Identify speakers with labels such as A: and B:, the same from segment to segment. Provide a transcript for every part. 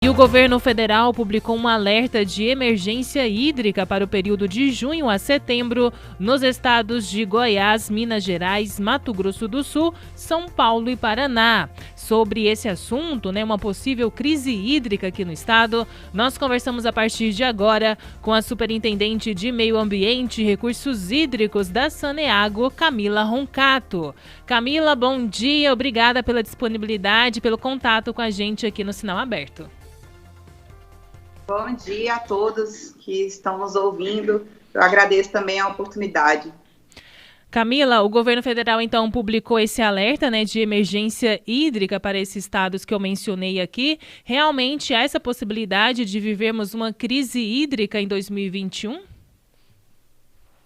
A: E o governo federal publicou um alerta de emergência hídrica para o período de junho a setembro nos estados de Goiás, Minas Gerais, Mato Grosso do Sul, São Paulo e Paraná. Sobre esse assunto, uma possível crise hídrica aqui no estado, nós conversamos a partir de agora com a superintendente de Meio Ambiente e Recursos Hídricos da Saneago, Camila Roncato. Camila, bom dia, obrigada pela disponibilidade, pelo contato com a gente aqui no Sinal Aberto.
B: Bom dia a todos que estão nos ouvindo. Eu agradeço também a oportunidade.
A: Camila, o governo federal então publicou esse alerta, de emergência hídrica para esses estados que eu mencionei aqui. Realmente há essa possibilidade de vivermos uma crise hídrica em 2021?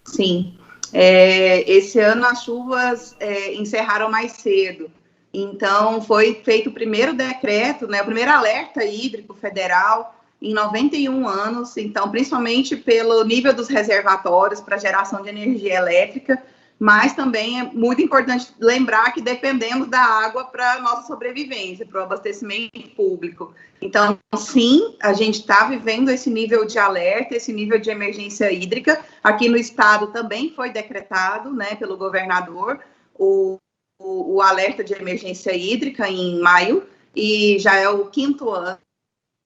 B: Sim. Esse ano as chuvas encerraram mais cedo. Então foi feito o primeiro decreto, o primeiro alerta hídrico federal em 91 anos, então, principalmente pelo nível dos reservatórios para geração de energia elétrica, mas também é muito importante lembrar que dependemos da água para a nossa sobrevivência, para o abastecimento público. Então, sim, a gente está vivendo esse nível de alerta, esse nível de emergência hídrica. Aqui no estado também foi decretado, pelo governador, o alerta de emergência hídrica em maio, e já é o 5º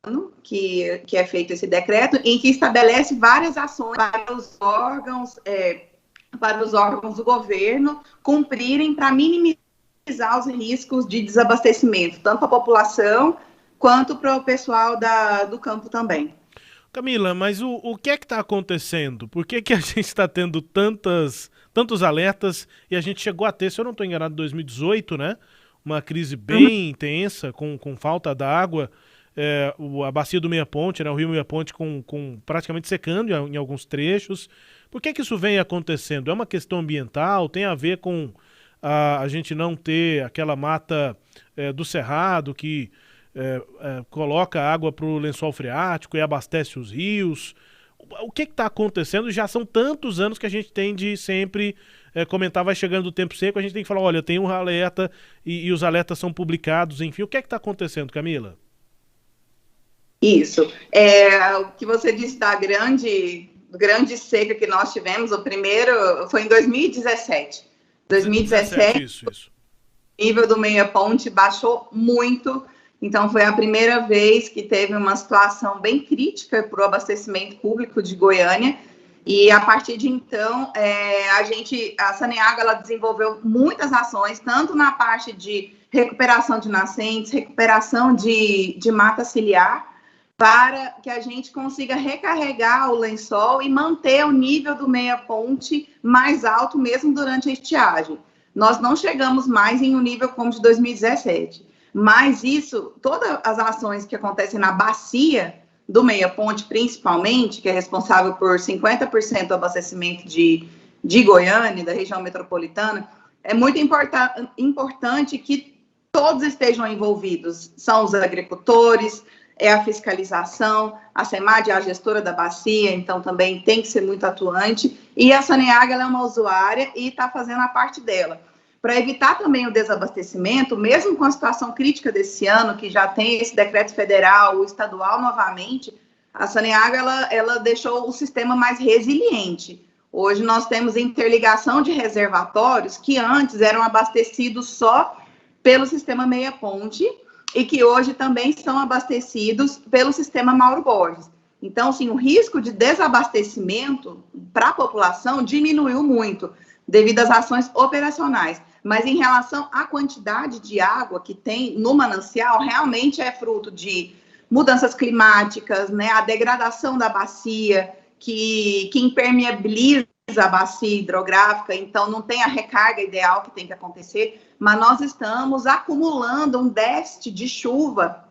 B: ano que é feito esse decreto, em que estabelece várias ações para os órgãos do governo cumprirem para minimizar os riscos de desabastecimento, tanto para a população quanto para o pessoal do campo também.
C: Camila, mas o que é que está acontecendo? Por que a gente está tendo tantos alertas e a gente chegou a ter, se eu não estou enganado, em 2018, uma crise bem intensa, com falta d'água, a bacia do Meia Ponte, o rio Meia Ponte com praticamente secando em alguns trechos. Por que isso vem acontecendo? É uma questão ambiental? Tem a ver com a gente não ter aquela mata do cerrado que coloca água para o lençol freático e abastece os rios? O que está acontecendo? Já são tantos anos que a gente tem de sempre comentar, vai chegando o tempo seco, a gente tem que falar, olha, tem um alerta e os alertas são publicados, enfim. O que está acontecendo, Camila?
B: Isso. O que você disse da grande seca que nós tivemos, o primeiro foi em 2017. 2017,
C: isso.
B: O nível do Meia Ponte baixou muito, então foi a primeira vez que teve uma situação bem crítica para o abastecimento público de Goiânia, e a partir de então, a Saneago, ela desenvolveu muitas ações, tanto na parte de recuperação de nascentes, recuperação de mata ciliar, para que a gente consiga recarregar o lençol e manter o nível do Meia Ponte mais alto, mesmo durante a estiagem. Nós não chegamos mais em um nível como de 2017, mas todas as ações que acontecem na bacia do Meia Ponte, principalmente, que é responsável por 50% do abastecimento de Goiânia, da região metropolitana, é muito importante que todos estejam envolvidos. São os agricultores, é a fiscalização, a SEMAD é a gestora da bacia, então também tem que ser muito atuante, e a Saneago, ela é uma usuária e está fazendo a parte dela. Para evitar também o desabastecimento, mesmo com a situação crítica desse ano, que já tem esse decreto federal, o estadual novamente, a Saneago, ela deixou o sistema mais resiliente. Hoje nós temos interligação de reservatórios que antes eram abastecidos só pelo sistema Meia Ponte, e que hoje também são abastecidos pelo sistema Mauro Borges. Então, sim, o risco de desabastecimento para a população diminuiu muito, devido às ações operacionais. Mas em relação à quantidade de água que tem no manancial, realmente é fruto de mudanças climáticas, a degradação da bacia, que impermeabiliza a bacia hidrográfica, então não tem a recarga ideal que tem que acontecer, mas nós estamos acumulando um déficit de chuva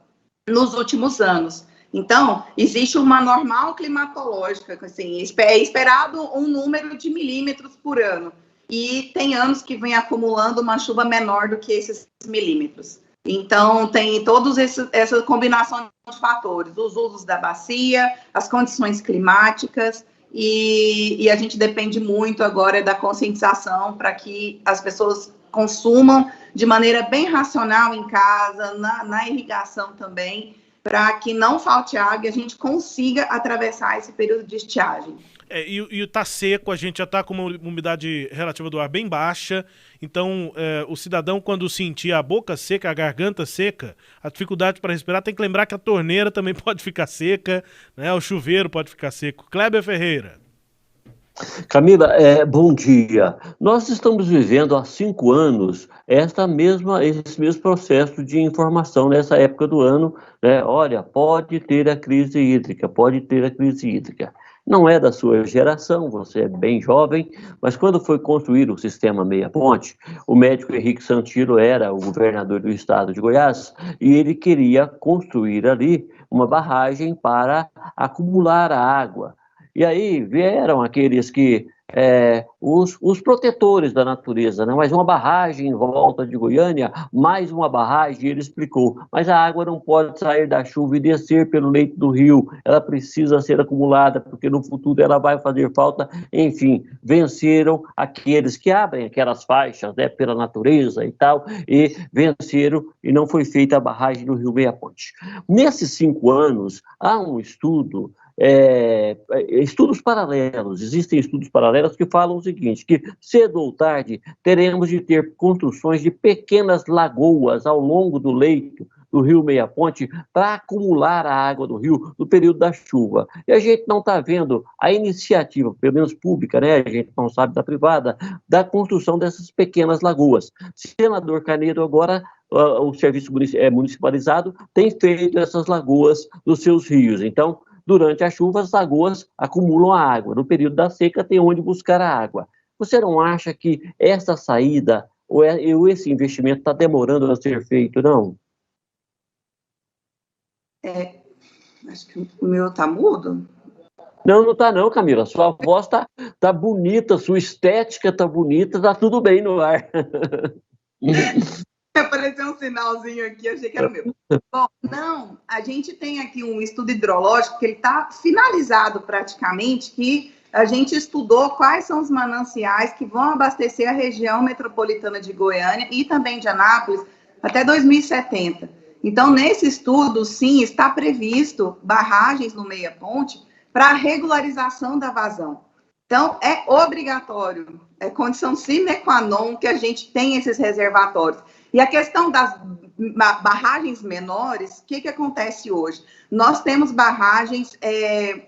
B: nos últimos anos. Então, existe uma normal climatológica, assim, é esperado um número de milímetros por ano, e tem anos que vem acumulando uma chuva menor do que esses milímetros. Então, tem todos essa combinação de fatores, os usos da bacia, as condições climáticas, e a gente depende muito agora da conscientização para que as pessoas consumam de maneira bem racional em casa, na irrigação também, para que não falte água e a gente consiga atravessar esse período de estiagem.
C: E tá seco, a gente já tá com uma umidade relativa do ar bem baixa, então o cidadão, quando sentir a boca seca, a garganta seca, a dificuldade para respirar, tem que lembrar que a torneira também pode ficar seca, né? O chuveiro pode ficar seco. Kleber Ferreira.
D: Camila, bom dia. Nós estamos vivendo há 5 anos esse mesmo processo de informação nessa época do ano, né? Olha, pode ter a crise hídrica, pode ter a crise hídrica. Não é da sua geração, você é bem jovem, mas quando foi construído o sistema Meia Ponte, o médico Henrique Santiro era o governador do estado de Goiás e ele queria construir ali uma barragem para acumular a água. E aí vieram aqueles que, os protetores da natureza, né? Mas uma barragem em volta de Goiânia, mais uma barragem, ele explicou, mas a água não pode sair da chuva e descer pelo leito do rio, ela precisa ser acumulada, porque no futuro ela vai fazer falta. Enfim, venceram aqueles que abrem aquelas faixas, né, pela natureza e tal, e venceram, e não foi feita a barragem do Rio Meia Ponte. Nesses 5 anos, há um estudo, estudos paralelos, existem estudos paralelos que falam o seguinte, que cedo ou tarde teremos de ter construções de pequenas lagoas ao longo do leito do Rio Meia Ponte para acumular a água do rio no período da chuva. E a gente não está vendo a iniciativa, pelo menos pública, né? A gente não sabe da privada, da construção dessas pequenas lagoas. Senador Canedo agora, o serviço municipalizado tem feito essas lagoas nos seus rios. Então, durante a chuva, as lagoas acumulam a água. No período da seca, tem onde buscar a água. Você não acha que essa saída ou esse investimento está demorando a ser feito, não?
B: Acho que o meu está mudo.
D: Não está não, Camila. Sua voz tá bonita, sua estética está bonita, está tudo bem no ar.
B: Apareceu um sinalzinho aqui, achei que era o meu. Bom, não, a gente tem aqui um estudo hidrológico que ele está finalizado praticamente, que a gente estudou quais são os mananciais que vão abastecer a região metropolitana de Goiânia e também de Anápolis até 2070. Então, nesse estudo, sim, está previsto barragens no Meia Ponte para regularização da vazão. Então, é obrigatório, é condição sine qua non que a gente tenha esses reservatórios. E a questão das barragens menores, o que acontece hoje? Nós temos barragens,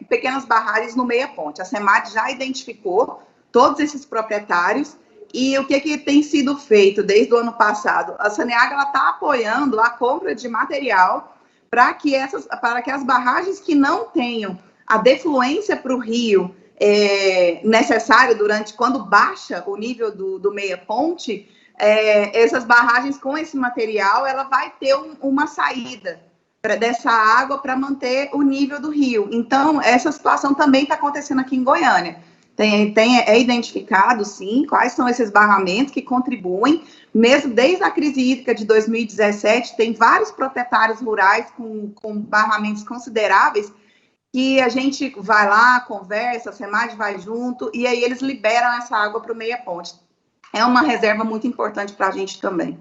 B: pequenas barragens no Meia Ponte. A SEMAD já identificou todos esses proprietários e o que tem sido feito desde o ano passado? A Saneaga está apoiando a compra de material para que as barragens que não tenham a defluência para o rio necessário quando baixa o nível do Meia Ponte, essas barragens com esse material, ela vai ter uma saída dessa água para manter o nível do rio. Então, essa situação também está acontecendo aqui em Goiânia. É identificado, sim, quais são esses barramentos que contribuem, mesmo desde a crise hídrica de 2017, tem vários proprietários rurais com barramentos consideráveis, que a gente vai lá, conversa, a SEMAD vai junto, e aí eles liberam essa água para o Meia Ponte. É uma reserva muito importante para a gente também.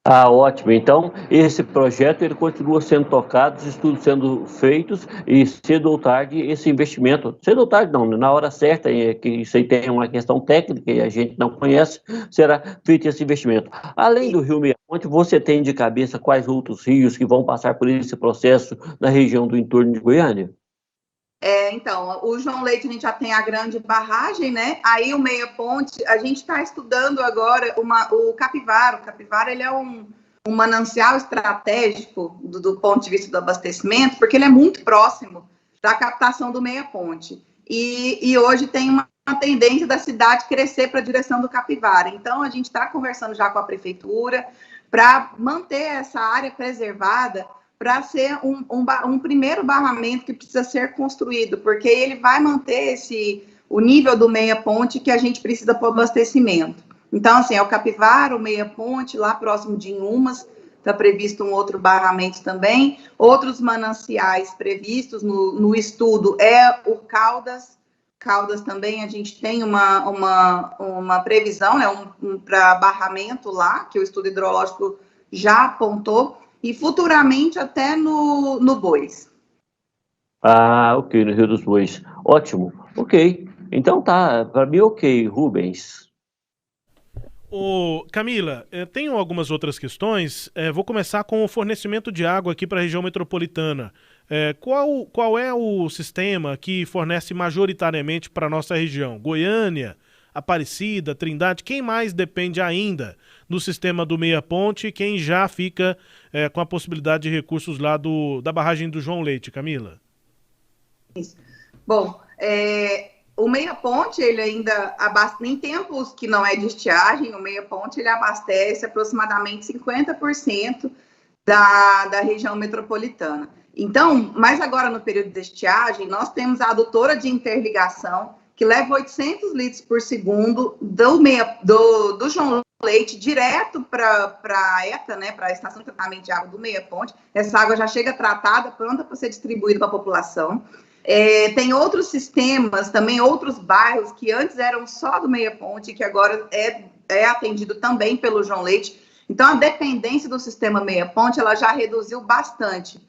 D: Ah, ótimo. Então, esse projeto ele continua sendo tocado, os estudos sendo feitos e cedo ou tarde esse investimento, cedo ou tarde não, na hora certa, que isso aí tem uma questão técnica e a gente não conhece, será feito esse investimento. Além do Rio Meia Ponte, você tem de cabeça quais outros rios que vão passar por esse processo na região do entorno de Goiânia?
B: Então, o João Leite, a gente já tem a grande barragem, né? Aí o Meia Ponte, a gente está estudando agora o Capivara. O Capivara, ele é um manancial estratégico do ponto de vista do abastecimento, porque ele é muito próximo da captação do Meia Ponte. E hoje tem uma tendência da cidade crescer para a direção do Capivara. Então, a gente está conversando já com a prefeitura para manter essa área preservada, para ser um primeiro barramento que precisa ser construído, porque ele vai manter o nível do Meia Ponte que a gente precisa para o abastecimento. Então, assim, é o Capivara, o Meia Ponte, lá próximo de Inhumas, está previsto um outro barramento também. Outros mananciais previstos no estudo o Caldas. Caldas também, a gente tem uma previsão, né, para barramento lá, que o estudo hidrológico já apontou. e futuramente até no Bois.
D: Ah, ok, no Rio dos Bois. Ótimo. Ok. Então tá, para mim ok, Rubens.
C: Camila, tenho algumas outras questões. Vou começar com o fornecimento de água aqui para a região metropolitana. Qual é o sistema que fornece majoritariamente para a nossa região? Goiânia, Aparecida, Trindade? Quem mais depende ainda do sistema do Meia Ponte e quem já fica com a possibilidade de recursos lá da barragem do João Leite, Camila?
B: Isso. Bom, o Meia Ponte, ele ainda abastece, em tempos que não é de estiagem, o Meia Ponte, ele abastece aproximadamente 50% da região metropolitana. Então, mas agora no período de estiagem, nós temos a adutora de interligação, que leva 800 litros por segundo do João Leite direto para a ETA, né, para a Estação de Tratamento de Água do Meia Ponte. Essa água já chega tratada, pronta para ser distribuída para a população. Tem outros sistemas, também outros bairros que antes eram só do Meia Ponte, que agora é atendido também pelo João Leite. Então, a dependência do sistema Meia Ponte, ela já reduziu bastante,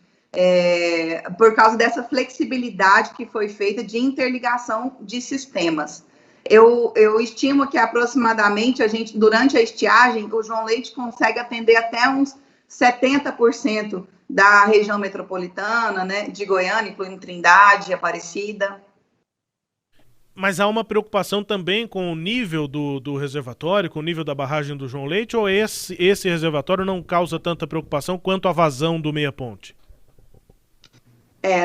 B: por causa dessa flexibilidade que foi feita de interligação de sistemas. Eu estimo que aproximadamente, durante a estiagem, o João Leite consegue atender até uns 70% da região metropolitana, né, de Goiânia, incluindo Trindade, Aparecida.
C: Mas há uma preocupação também com o nível do reservatório, com o nível da barragem do João Leite, ou esse reservatório não causa tanta preocupação quanto a vazão do Meia Ponte?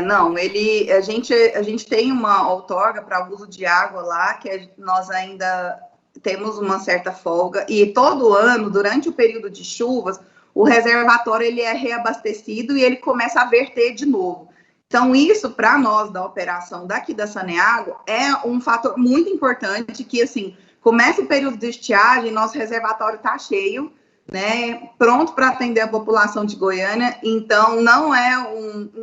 B: Não, a gente tem uma outorga para uso de água lá, que nós ainda temos uma certa folga, e todo ano, durante o período de chuvas, o reservatório ele é reabastecido e ele começa a verter de novo. Então, isso, para nós da operação daqui da Saneago, é um fator muito importante que, assim, começa o período de estiagem, nosso reservatório está cheio, né, pronto para atender a população de Goiânia. Então, não é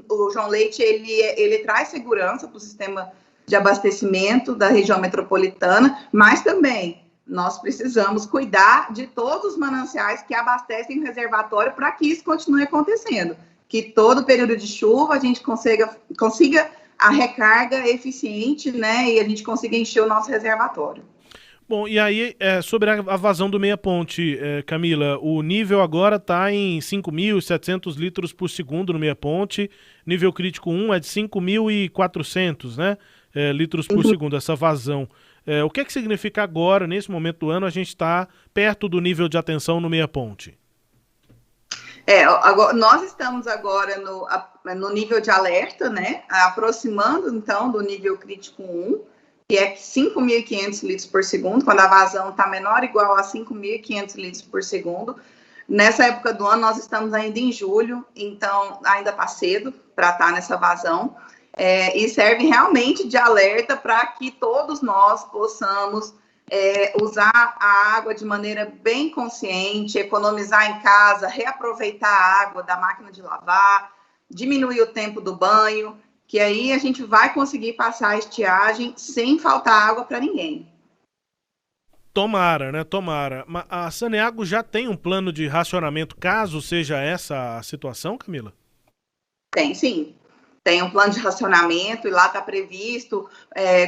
B: o João Leite, ele traz segurança para o sistema de abastecimento da região metropolitana, mas também nós precisamos cuidar de todos os mananciais que abastecem o reservatório para que isso continue acontecendo, que todo período de chuva a gente consiga a recarga eficiente, né, e a gente consiga encher o nosso reservatório.
C: Bom, e aí, sobre a vazão do Meia Ponte, Camila, o nível agora está em 5.700 litros por segundo no Meia Ponte, nível crítico 1 é de 5.400, né, litros por segundo, essa vazão. O que significa agora, nesse momento do ano, a gente está perto do nível de atenção no Meia Ponte?
B: Nós estamos agora no nível de alerta, né, aproximando, então, do nível crítico 1, que é 5.500 litros por segundo, quando a vazão está menor ou igual a 5.500 litros por segundo. Nessa época do ano, nós estamos ainda em julho, então ainda está cedo para estar nessa vazão, e serve realmente de alerta para que todos nós possamos usar a água de maneira bem consciente, economizar em casa, reaproveitar a água da máquina de lavar, diminuir o tempo do banho, que aí a gente vai conseguir passar a estiagem sem faltar água para ninguém.
C: Tomara, né? Tomara. A Saneago já tem um plano de racionamento, caso seja essa a situação, Camila?
B: Tem, sim. Tem um plano de racionamento e lá está previsto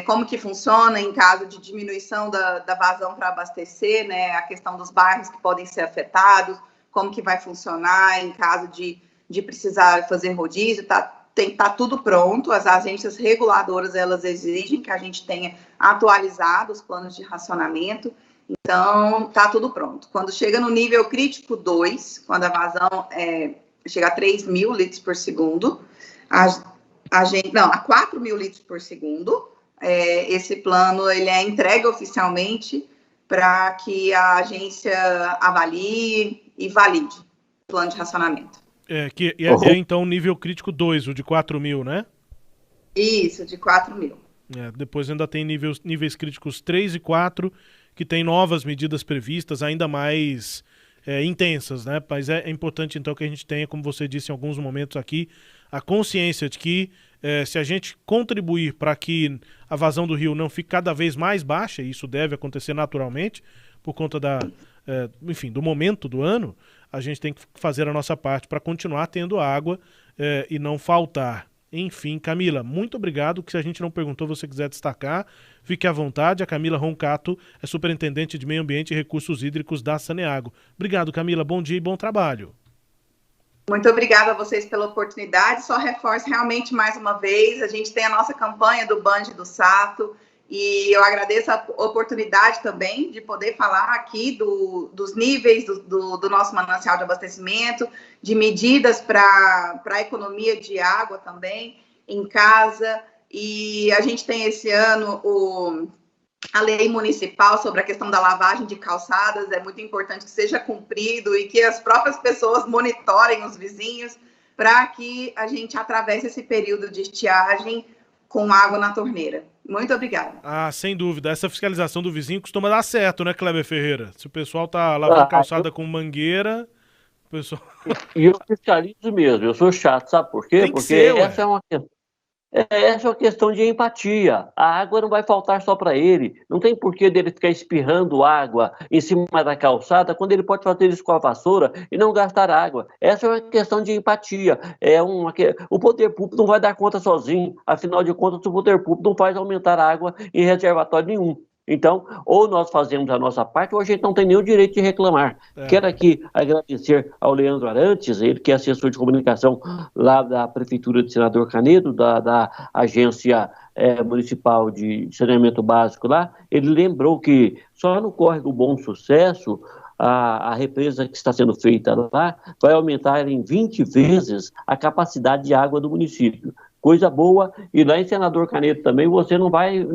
B: como que funciona em caso de diminuição da vazão para abastecer, né? A questão dos bairros que podem ser afetados, como que vai funcionar em caso de precisar fazer rodízio, tá tudo pronto. As agências reguladoras, elas exigem que a gente tenha atualizado os planos de racionamento, então tá tudo pronto. Quando chega no nível crítico 2, quando a vazão chega a 3.000 litros por segundo, a 4.000 litros por segundo, esse plano ele é entregue oficialmente para que a agência avalie e valide o plano de racionamento.
C: Então o nível crítico 2, o de 4.000, né?
B: Isso, de 4.000.
C: Depois ainda tem níveis críticos 3 e 4, que tem novas medidas previstas, ainda mais intensas, né? Mas é importante então que a gente tenha, como você disse em alguns momentos aqui, a consciência de que se a gente contribuir para que a vazão do rio não fique cada vez mais baixa, e isso deve acontecer naturalmente, por conta do momento do ano, a gente tem que fazer a nossa parte para continuar tendo água e não faltar. Enfim, Camila, muito obrigado. Que se a gente não perguntou, você quiser destacar, fique à vontade. A Camila Roncato é superintendente de Meio Ambiente e Recursos Hídricos da Saneago. Obrigado, Camila. Bom dia e bom trabalho.
B: Muito obrigada a vocês pela oportunidade. Só reforço realmente mais uma vez, a gente tem a nossa campanha do Band do Sato, e eu agradeço a oportunidade também de poder falar aqui dos níveis do nosso manancial de abastecimento, de medidas para a economia de água também em casa. E a gente tem esse ano a lei municipal sobre a questão da lavagem de calçadas. É muito importante que seja cumprido e que as próprias pessoas monitorem os vizinhos para que a gente atravesse esse período de estiagem com água na torneira. Muito obrigada.
C: Ah, sem dúvida. Essa fiscalização do vizinho costuma dar certo, né, Kleber Ferreira? Se o pessoal tá lavando calçada com mangueira, o pessoal...
D: E eu fiscalizo mesmo, eu sou chato, sabe por quê? Porque essa é uma questão de empatia. A água não vai faltar só para ele. Não tem porquê dele ficar espirrando água em cima da calçada quando ele pode fazer isso com a vassoura e não gastar água. Essa é uma questão de empatia. O poder público não vai dar conta sozinho. Afinal de contas, o poder público não faz aumentar a água em reservatório nenhum. Então, ou nós fazemos a nossa parte, ou a gente não tem nenhum direito de reclamar. Quero aqui agradecer ao Leandro Arantes, ele que é assessor de comunicação lá da Prefeitura de Senador Canedo, da Agência Municipal de Saneamento Básico lá. Ele lembrou que só no Córrego Bom Sucesso, a represa que está sendo feita lá vai aumentar em 20 vezes a capacidade de água do município. Coisa boa. E lá em Senador Canedo também você não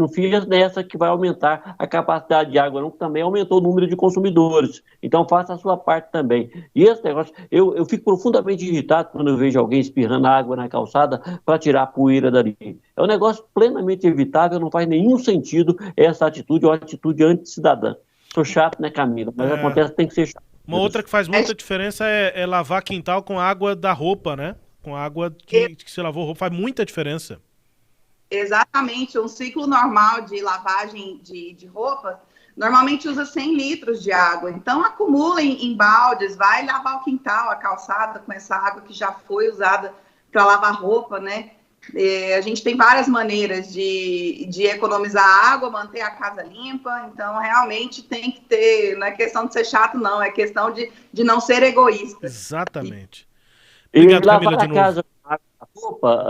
D: fica nessa que vai aumentar a capacidade de água, não, que também aumentou o número de consumidores. Então faça a sua parte também. E esse negócio, eu fico profundamente irritado quando eu vejo alguém espirrando água na calçada para tirar a poeira dali. É um negócio plenamente evitável, não faz nenhum sentido essa atitude, é uma atitude anti-cidadã. Sou chato, né, Camila? Mas acontece, tem que ser chato.
C: Uma outra que faz muita diferença é lavar quintal com água da roupa, né? Com água que se lavou roupa, faz muita diferença.
B: Exatamente, um ciclo normal de lavagem de roupa normalmente usa 100 litros de água. Então acumula em baldes, vai lavar o quintal, a calçada com essa água que já foi usada para lavar roupa, né? A gente tem várias maneiras de economizar água, manter a casa limpa. Então realmente tem que ter, não é questão de ser chato não, é questão de não ser egoísta.
C: Exatamente.
D: Obrigado, Camila, de novo. Casa, roupa,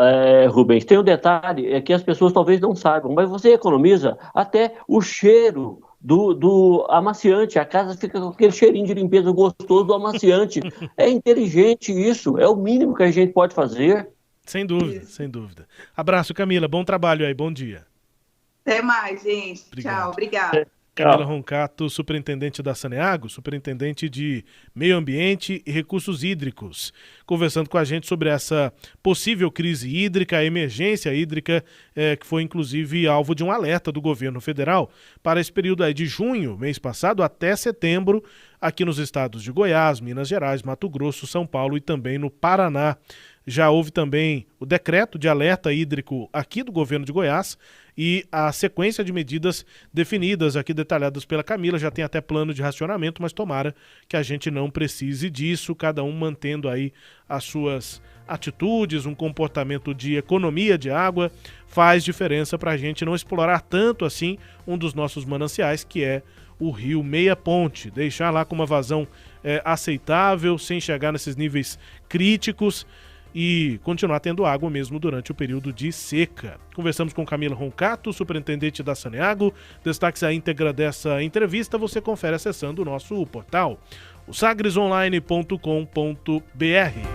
D: Rubens, tem um detalhe que as pessoas talvez não saibam, mas você economiza até o cheiro do amaciante. A casa fica com aquele cheirinho de limpeza gostoso do amaciante. É inteligente isso, é o mínimo que a gente pode fazer.
C: Sem dúvida, sem dúvida. Abraço, Camila, bom trabalho aí, bom dia.
B: Até mais, gente. Obrigado. Tchau, obrigada.
C: Camila Roncato, superintendente da Saneago, superintendente de Meio Ambiente e Recursos Hídricos, conversando com a gente sobre essa possível crise hídrica, a emergência hídrica, que foi inclusive alvo de um alerta do governo federal para esse período aí de junho, mês passado, até setembro, aqui nos estados de Goiás, Minas Gerais, Mato Grosso, São Paulo e também no Paraná. Já houve também o decreto de alerta hídrico aqui do governo de Goiás e a sequência de medidas definidas aqui, detalhadas pela Camila. Já tem até plano de racionamento, mas tomara que a gente não precise disso, cada um mantendo aí as suas atitudes, um comportamento de economia de água. Faz diferença para a gente não explorar tanto assim um dos nossos mananciais, que é o Rio Meia Ponte. Deixar lá com uma vazão aceitável, sem chegar nesses níveis críticos, e continuar tendo água mesmo durante o período de seca. Conversamos com Camila Roncato, superintendente da Saneago. Destaques à íntegra dessa entrevista você confere acessando o nosso portal, o sagresonline.com.br.